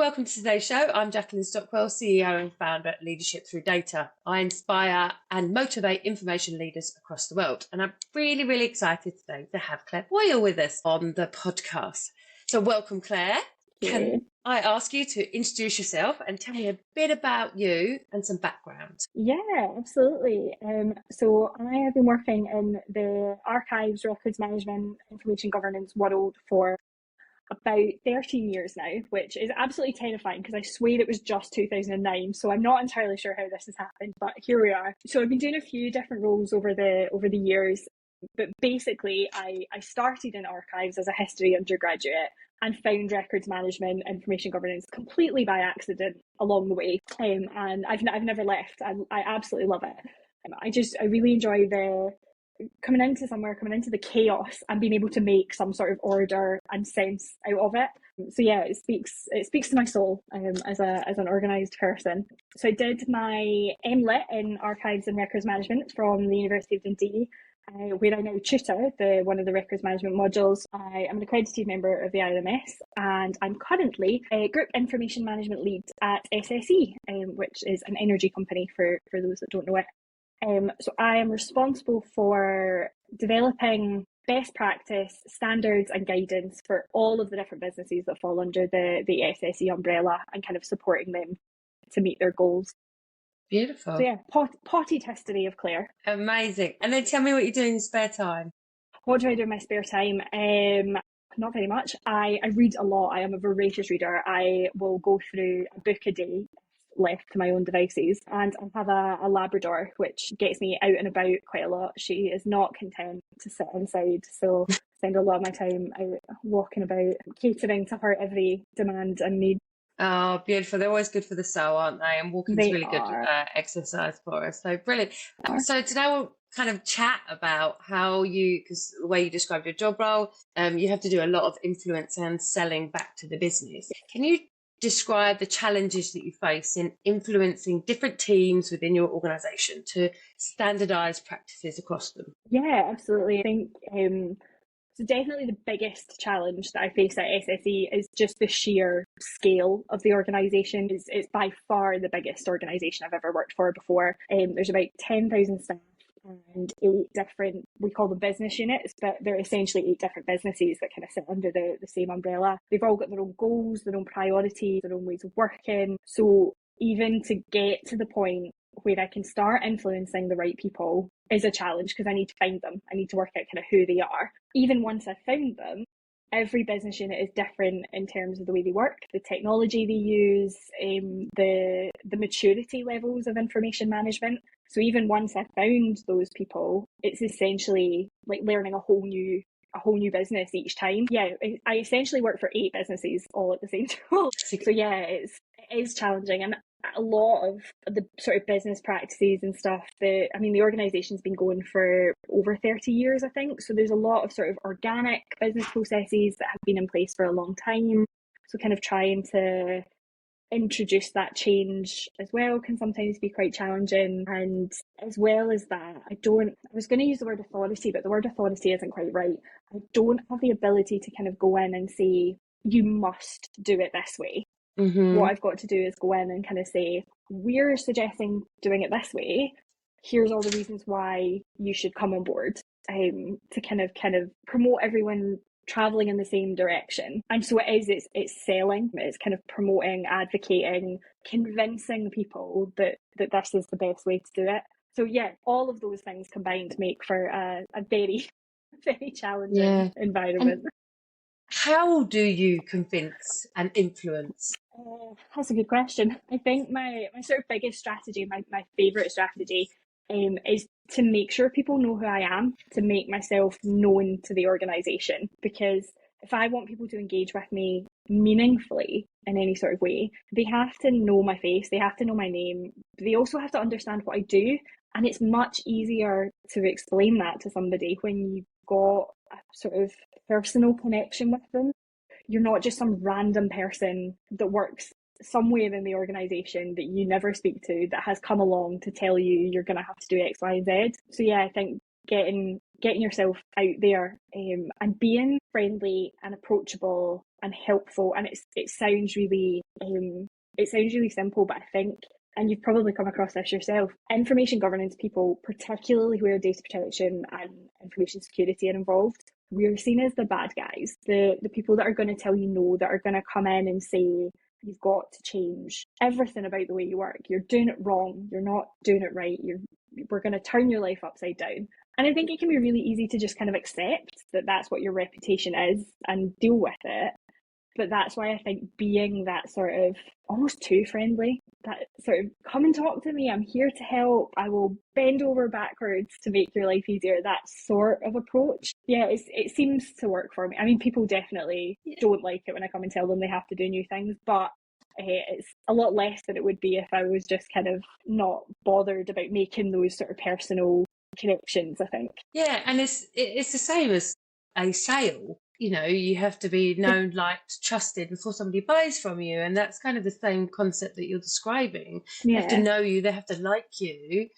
welcome to today's show. I'm Jacqueline Stockwell, CEO and founder at Leadership Through Data. I inspire and motivate information leaders across the world. And I'm really, really excited today to have Claire Boyle with us on the podcast. So welcome, Claire. Can I ask you to introduce yourself and tell me a bit about you and some background? Yeah, absolutely. So I have been working in the archives, records management, information governance world for about 13 years now, which is absolutely terrifying because I swear it was just 2009. So I'm not entirely sure how this has happened, but here we are. So I've been doing a few different roles over the years, but basically I started in archives as a history undergraduate and found records management, information governance completely by accident along the way. And I've never left. I absolutely love it. I really enjoy coming into the chaos and being able to make some sort of order and sense out of it. So yeah, it speaks to my soul as an organised person. So I did my MLit in archives and records management from the University of Dundee, where I now tutor one of the records management modules. I am an accredited member of the IRMS, and I'm currently a group information management lead at SSE, which is an energy company for those that don't know it. So I am responsible for developing best practice, standards and guidance for all of the different businesses that fall under the SSE umbrella and kind of supporting them to meet their goals. Beautiful. So yeah, potted history of Claire. Amazing. And then tell me what you do in your spare time. What do I do in my spare time? Not very much. I read a lot. I am a voracious reader. I will go through a book a day left to my own devices, and I have a Labrador which gets me out and about quite a lot. She is not content to sit inside, so I spend a lot of my time out walking about, catering to her every demand and need. Oh, beautiful. They're always good for the soul, aren't they? And walking's really good exercise for us. So brilliant. So today we'll kind of chat about how because the way you described your job role, you have to do a lot of influence and selling back to the business. Can you describe the challenges that you face in influencing different teams within your organisation to standardise practices across them? Yeah, absolutely. I think so definitely the biggest challenge that I face at SSE is just the sheer scale of the organisation. It's by far the biggest organisation I've ever worked for before. There's about 10,000 staff and 8 different, we call them business units, but they're essentially 8 different businesses that kind of sit under the same umbrella. They've all got their own goals, their own priorities, their own ways of working. So even to get to the point where I can start influencing the right people is a challenge because I need to find them. I need to work out kind of who they are. Even once I've found them, every business unit is different in terms of the way they work, the technology they use, the maturity levels of information management. So even once I've found those people, it's essentially like learning a whole new business each time. Yeah, I essentially work for 8 businesses all at the same time. So yeah, it is challenging. And a lot of the sort of business practices and stuff, the organisation's been going for over 30 years, I think. So there's a lot of sort of organic business processes that have been in place for a long time. So kind of trying to introduce that change as well can sometimes be quite challenging. And as well as that, I was going to use the word authority, but the word authority isn't quite right. I don't have the ability to kind of go in and say, you must do it this way. Mm-hmm. What I've got to do is go in and kind of say, we're suggesting doing it this way. Here's all the reasons why you should come on board, to kind of promote everyone traveling in the same direction. And so it's selling, it's kind of promoting, advocating, convincing people that this is the best way to do it. So yeah, all of those things combined make for a very, very challenging environment. And how do you convince and influence? That's a good question. I think my sort of biggest strategy, my favourite strategy, is to make sure people know who I am, to make myself known to the organisation. Because if I want people to engage with me meaningfully in any sort of way, they have to know my face, they have to know my name, they also have to understand what I do. And it's much easier to explain that to somebody when you've got a sort of personal connection with them. You're not just some random person that works somewhere in the organisation that you never speak to that has come along to tell you you're going to have to do X, Y, and Z. So yeah, I think getting yourself out there and being friendly and approachable and helpful. And it sounds really simple, but I think, and you've probably come across this yourself, information governance people, particularly where data protection and information security are involved, we're seen as the bad guys, the people that are going to tell you no, that are going to come in and say, you've got to change everything about the way you work. You're doing it wrong. You're not doing it right. We're going to turn your life upside down. And I think it can be really easy to just kind of accept that that's what your reputation is and deal with it. But that's why I think being that sort of almost too friendly, that sort of come and talk to me, I'm here to help, I will bend over backwards to make your life easier, that sort of approach, it seems to work for me. I mean, people definitely don't like it when I come and tell them they have to do new things, but it's a lot less than it would be if I was just kind of not bothered about making those sort of personal connections, I think. Yeah, and it's the same as a sale. You have to be known, liked, trusted before somebody buys from you. And that's kind of the same concept that you're describing. They have to know you, they have to like you,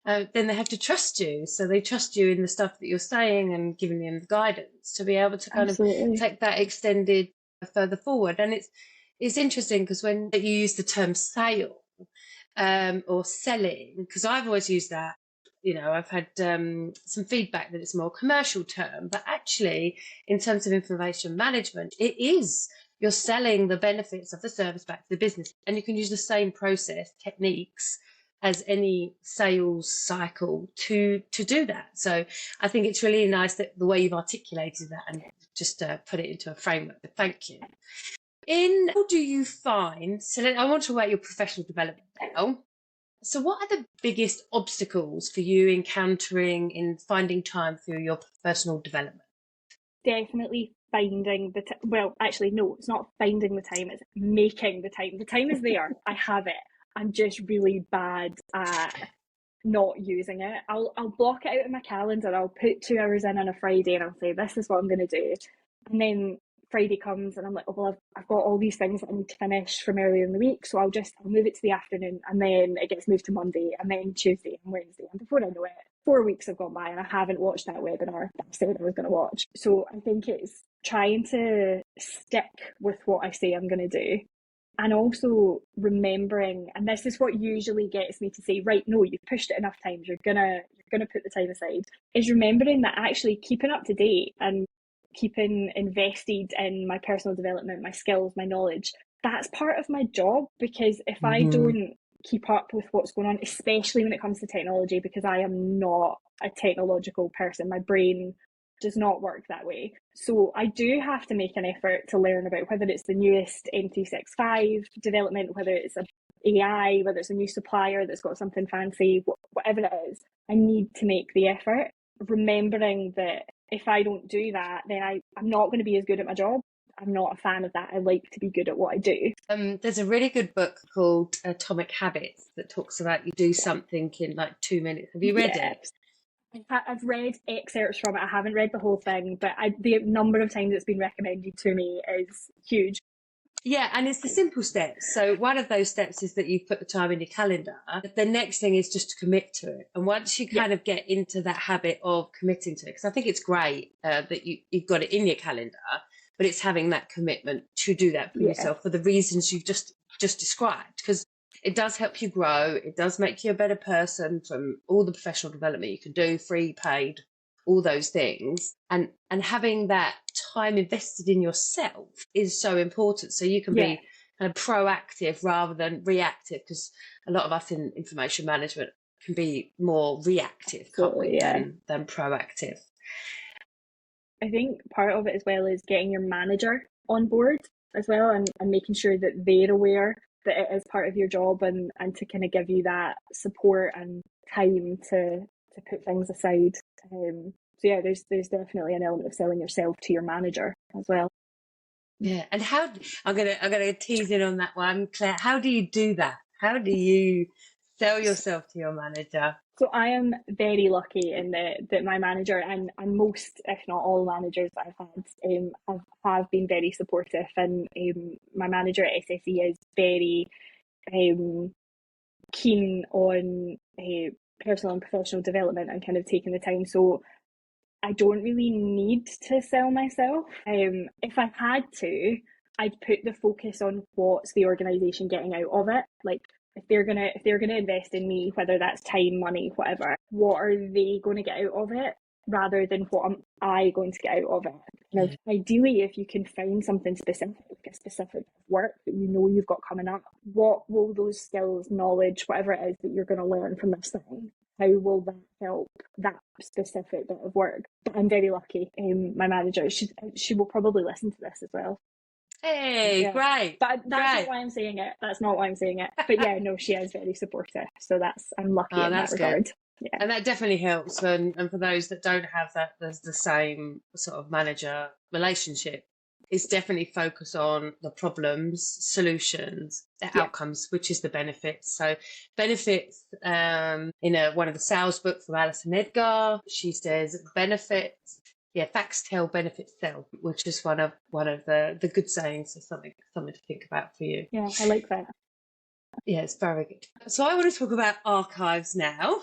then they have to trust you. So they trust you in the stuff that you're saying and giving them the guidance to be able to kind of take that extended further forward. And it's interesting because when you use the term sale or selling, because I've always used that, I've had some feedback that it's a more commercial term, but actually in terms of information management, it is, you're selling the benefits of the service back to the business, and you can use the same process techniques as any sales cycle to do that. So I think it's really nice that the way you've articulated that and just put it into a framework. Thank you. How do you find, so I want to talk about your professional development now. So what are the biggest obstacles for you encountering in finding time for your personal development? Definitely finding the time. Well, actually, no, it's not finding the time, it's making the time. The time is there. I have it. I'm just really bad at not using it. I'll block it out in my calendar. I'll put 2 hours in on a Friday and I'll say, this is what I'm going to do. And then Friday comes and I'm like, oh, well, I've got all these things that I need to finish from earlier in the week. So I'll move it to the afternoon, and then it gets moved to Monday, and then Tuesday and Wednesday. And before I know it, 4 weeks have gone by and I haven't watched that webinar that I said I was going to watch. So I think it's trying to stick with what I say I'm going to do. And also remembering, and this is what usually gets me to say, right, no, you've pushed it enough times, you're gonna put the time aside, is remembering that actually keeping up to date and keeping invested in my personal development, my skills, my knowledge, that's part of my job. Because if I don't keep up with what's going on, especially when it comes to technology, because I am not a technological person, my brain does not work that way. So I do have to make an effort to learn about whether it's the newest M365 development, whether it's an AI, whether it's a new supplier that's got something fancy, whatever it is. I need to make the effort, remembering that if I don't do that, then I'm not going to be as good at my job. I'm not a fan of that. I like to be good at what I do. There's a really good book called Atomic Habits that talks about you do something in like 2 minutes. Have you read it? I've read excerpts from it. I haven't read the whole thing, but the number of times it's been recommended to me is huge. Yeah, and it's the simple steps. So one of those steps is that you put the time in your calendar. The next thing is just to commit to it. And once you kind of get into that habit of committing to it, because I think it's great that you've got it in your calendar, but it's having that commitment to do that for yourself for the reasons you've just described. Because it does help you grow. It does make you a better person from all the professional development you can do, free, paid, all those things. And having that time invested in yourself is so important. So you can be kind of proactive rather than reactive, because a lot of us in information management can be more reactive, can't we, than proactive. I think part of it as well is getting your manager on board as well, and making sure that they're aware that it is part of your job, and to kind of give you that support and time to put things aside. So yeah, there's definitely an element of selling yourself to your manager as well. Yeah, and how I'm gonna tease in on that one, Claire. How do you do that? How do you sell yourself to your manager? So I am very lucky in that my manager and most, if not all, managers that I've had have been very supportive, and my manager at SSE is very keen on personal and professional development and kind of taking the time. So I don't really need to sell myself. If I had to, I'd put the focus on what's the organisation getting out of it. Like, if they're gonna invest in me, whether that's time, money, whatever, what are they going to get out of it, rather than what am I going to get out of it. Now, ideally, if you can find something specific, like a specific work that you know you've got coming up, what will those skills, knowledge, whatever it is that you're going to learn from this thing, how will that help that specific bit of work? But I'm very lucky. My manager, she will probably listen to this as well. Hey, yeah. Great. But that's not why I'm saying it. That's not why I'm saying it. But yeah, no, she is very supportive. So I'm lucky in that regard. Good. Yeah. And that definitely helps. And for those that don't have that, there's the same sort of manager relationship. It's definitely focus on the problems, solutions, the outcomes, which is the benefits. So benefits, in one of the sales books from Alison Edgar, she says benefits. Yeah, facts tell, benefits sell, which is one of the good sayings. So something to think about for you. Yeah, I like that. Yeah, it's very good. So I want to talk about archives now.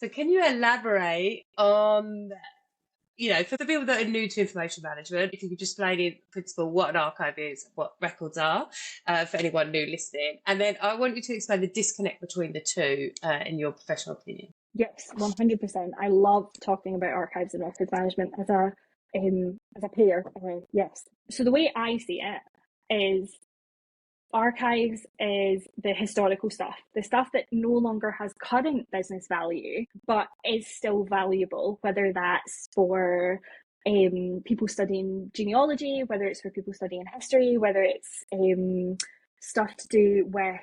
So can you elaborate on, for the people that are new to information management, if you could just explain in principle what an archive is, what records are, for anyone new listening. And then I want you to explain the disconnect between the two, in your professional opinion. Yes, 100%. I love talking about archives and records management as a peer. Yes. So the way I see it is, archives is the historical stuff, the stuff that no longer has current business value, but is still valuable, whether that's for people studying genealogy, whether it's for people studying history, whether it's stuff to do with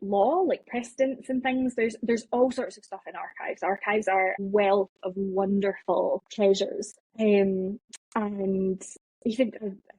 law, like precedents and things. There's all sorts of stuff in archives. Archives are a wealth of wonderful treasures. And I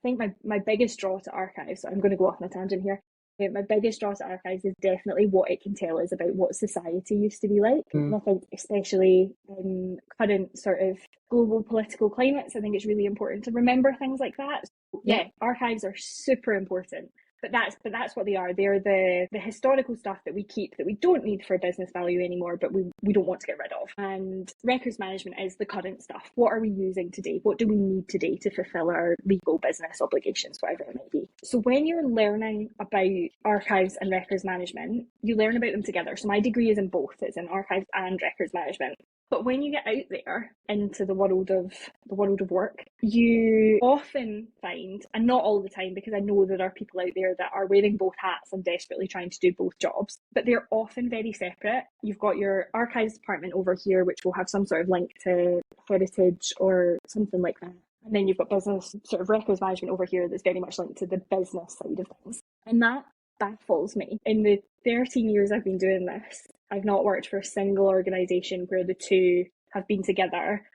think my biggest draw to archives, so I'm going to go off on a tangent here. My biggest draw to archives is definitely what it can tell us about what society used to be like. And I think especially in current sort of global political climates, I think it's really important to remember things like that. So, yeah, archives are super important. But that's what they are. They're the historical stuff that we keep that we don't need for business value anymore, but we don't want to get rid of. And records management is the current stuff. What are we using today? What do we need today to fulfill our legal business obligations, whatever it might be? So when you're learning about archives and records management, you learn about them together. So my degree is in both. It's in archives and records management. But when you get out there into the world of work, you often find, and not all the time, because I know there are people out there that are wearing both hats and desperately trying to do both jobs, but they're often very separate. You've got your archives department over here, which will have some sort of link to heritage or something like that. And then you've got business sort of records management over here that's very much linked to the business side of things. And that baffles me. In the 13 years I've been doing this, I've not worked for a single organisation where the two have been together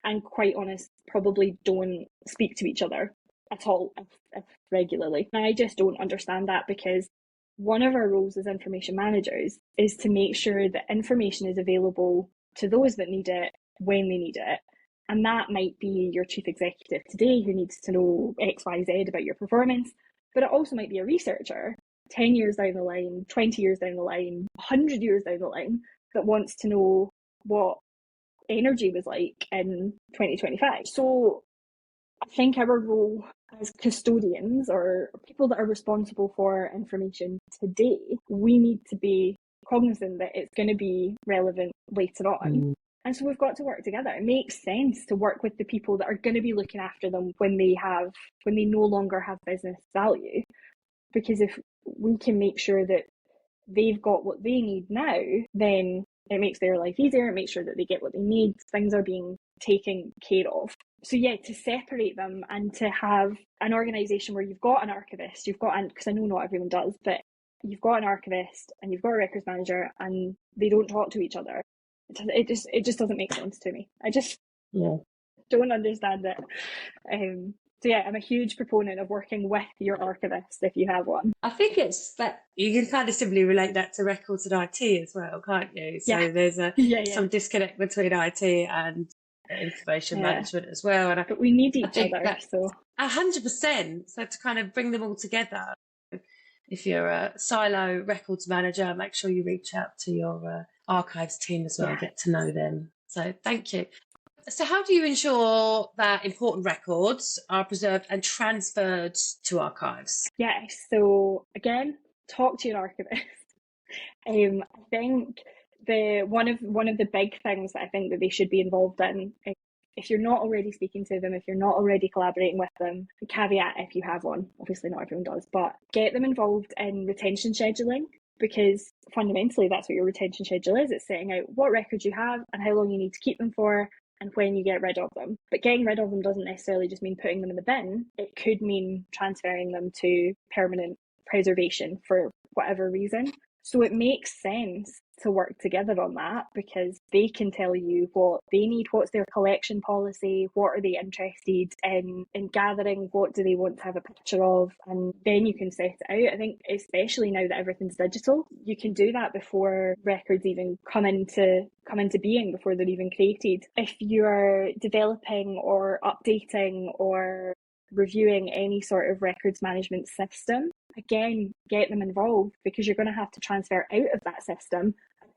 and, quite honest, probably don't speak to each other at all, if regularly. And I just don't understand that, because one of our roles as information managers is to make sure that information is available to those that need it when they need it. And that might be your chief executive today who needs to know X, Y, Z about your performance, but it also might be a researcher 10 years down the line, 20 years down the line, 100 years down the line, that wants to know what energy was like in 2025. So I think our role as custodians, or people that are responsible for information today, we need to be cognizant that it's going to be relevant later on. And so we've got to work together. It makes sense to work with the people that are going to be looking after them when they no longer have business value. Because if we can make sure that they've got what they need now, then it makes their life easier. It makes sure that they get what they need. Things are being taken care of. So yeah, to separate them and to have an organisation where you've got an archivist, because I know not everyone does, but you've got an archivist and you've got a records manager and they don't talk to each other. It just doesn't make sense to me. I just don't understand it. So yeah, I'm a huge proponent of working with your archivist if you have one. I think it's that you can kind of simply relate that to records and IT as well, can't you? So there's some disconnect between IT and information management as well. And but we need each other. So 100%. So to kind of bring them all together. If you're a silo records manager, make sure you reach out to your archives team as well, get to know them. So thank you. So how do you ensure that important records are preserved and transferred to archives? Yes, so again, talk to your archivist. I think one of the big things that I think that they should be involved in, if you're not already speaking to them, if you're not already collaborating with them, caveat if you have one, obviously not everyone does, but get them involved in retention scheduling, because fundamentally that's what your retention schedule is. It's setting out what records you have and how long you need to keep them for and when you get rid of them. But getting rid of them doesn't necessarily just mean putting them in the bin. It could mean transferring them to permanent preservation for whatever reason. So it makes sense to work together on that, because they can tell you what they need, what's their collection policy, what are they interested in gathering, what do they want to have a picture of, and then you can set it out. I think especially now that everything's digital, you can do that before records even come into being, before they're even created. If you're developing or updating or reviewing any sort of records management system, again, get them involved, because you're going to have to transfer out of that system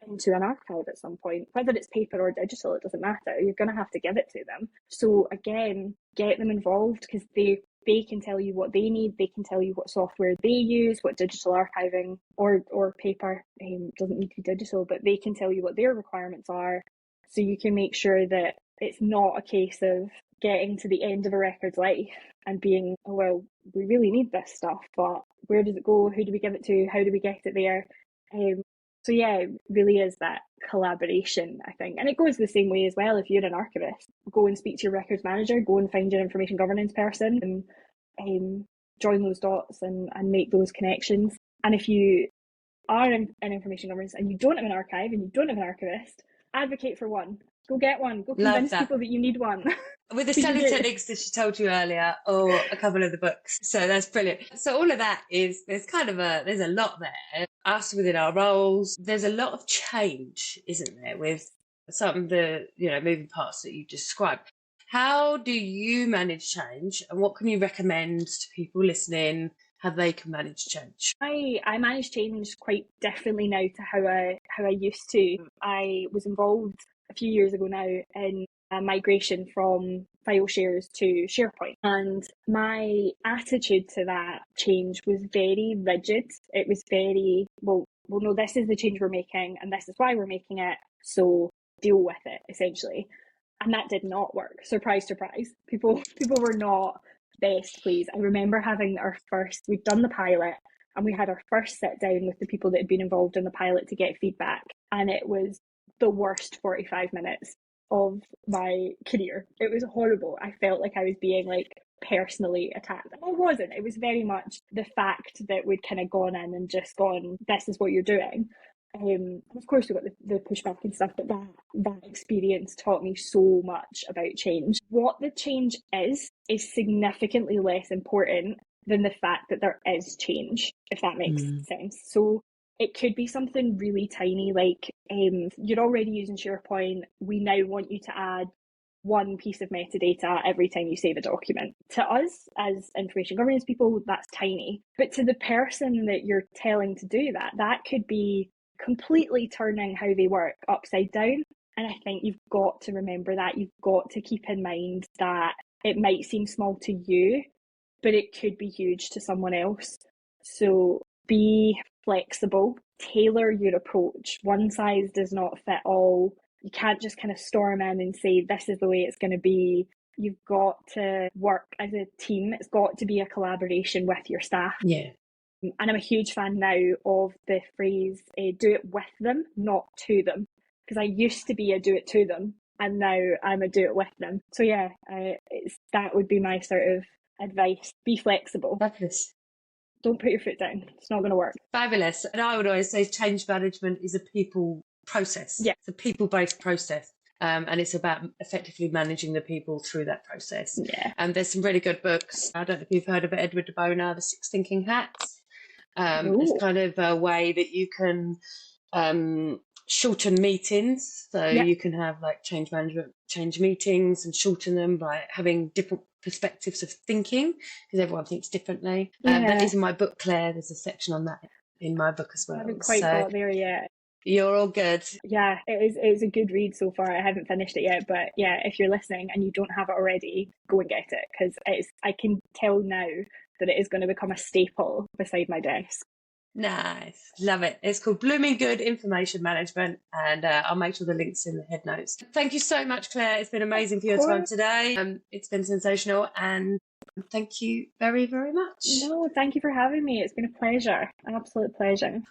into an archive at some point. Whether it's paper or digital, it doesn't matter. You're going to have to give it to them. So again, get them involved, because they can tell you what they need. They can tell you what software they use, what digital archiving or paper, doesn't need to be digital, but they can tell you what their requirements are. So you can make sure that it's not a case of getting to the end of a record's life and being, oh, well, we really need this stuff, but where does it go? Who do we give it to? How do we get it there? So yeah, it really is that collaboration, I think. And it goes the same way as well. If you're an archivist, go and speak to your records manager, go and find your information governance person, and join those dots and make those connections. And if you are in information governance and you don't have an archive and you don't have an archivist, advocate for one. Go get one. Go convince people that you need one. With the study techniques that she told you earlier, or a couple of the books. So that's brilliant. So all of that is, there's a lot there. Us within our roles, there's a lot of change, isn't there, with some of the, moving parts that you described. How do you manage change, and what can you recommend to people listening how they can manage change? I manage change quite differently now to how I used to. I was involved a few years ago now in a migration from file shares to SharePoint, and my attitude to that change was very rigid. It was very, well, no, this is the change we're making and this is why we're making it, so deal with it, essentially. And that did not work. Surprise, surprise. People were not best pleased. I remember having we'd done the pilot, and we had our first sit down with the people that had been involved in the pilot to get feedback, and it was the worst 45 minutes of my career. It was horrible. I felt like I was being personally attacked. And I wasn't. It was very much the fact that we'd kind of gone in and just gone, this is what you're doing. And of course we got the pushback and stuff, but that experience taught me so much about change. What the change is significantly less important than the fact that there is change, if that makes sense. So it could be something really tiny, like you're already using SharePoint. We now want you to add one piece of metadata every time you save a document. To us, as information governance people, that's tiny. But to the person that you're telling to do that, that could be completely turning how they work upside down. And I think you've got to remember that. You've got to keep in mind that it might seem small to you, but it could be huge to someone else. So be flexible, tailor your approach. One size does not fit all. You can't just kind of storm in and say, this is the way it's going to be. You've got to work as a team. It's got to be a collaboration with your staff. Yeah. And I'm a huge fan now of the phrase, do it with them, not to them. Because I used to be a do it to them, and now I'm a do it with them. So yeah, that would be my sort of advice. Be flexible. Fabulous. Don't put your foot down. It's not going to work. Fabulous. And I would always say change management is a people process. Yeah. It's a people-based process. And it's about effectively managing the people through that process. Yeah. And there's some really good books. I don't know if you've heard of it, Edward de Bono, The Six Thinking Hats. It's kind of a way that you can shorten meetings. So you can have change management, change meetings, and shorten them by having different perspectives of thinking, because everyone thinks differently. That is in my book, Claire. There's a section on that in my book as well. I haven't quite got there yet. You're all good. Yeah, it's a good read so far. I haven't finished it yet, but yeah, if you're listening and you don't have it already, go and get it, because I can tell now that it is going to become a staple beside my desk. Nice. Love it. It's called Blooming Good Information Management, and I'll make sure the link's in the head notes. Thank you so much, Claire. It's been amazing for your time today. It's been sensational, and thank you very, very much. No, thank you for having me. It's been a pleasure, an absolute pleasure.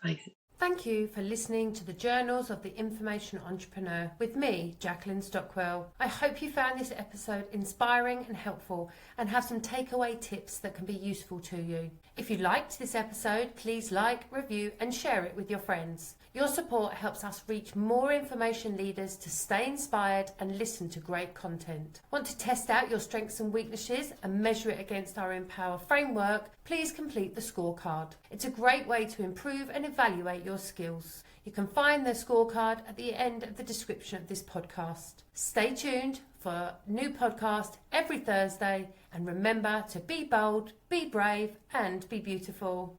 Thank you for listening to the Journals of the Information Entrepreneur with me, Jacqueline Stockwell. I hope you found this episode inspiring and helpful and have some takeaway tips that can be useful to you. If you liked this episode, please like, review and share it with your friends. Your support helps us reach more information leaders to stay inspired and listen to great content. Want to test out your strengths and weaknesses and measure it against our Empower framework? Please complete the scorecard. It's a great way to improve and evaluate your skills. You can find the scorecard at the end of the description of this podcast. Stay tuned for a new podcast every Thursday, and remember to be bold, be brave and be beautiful.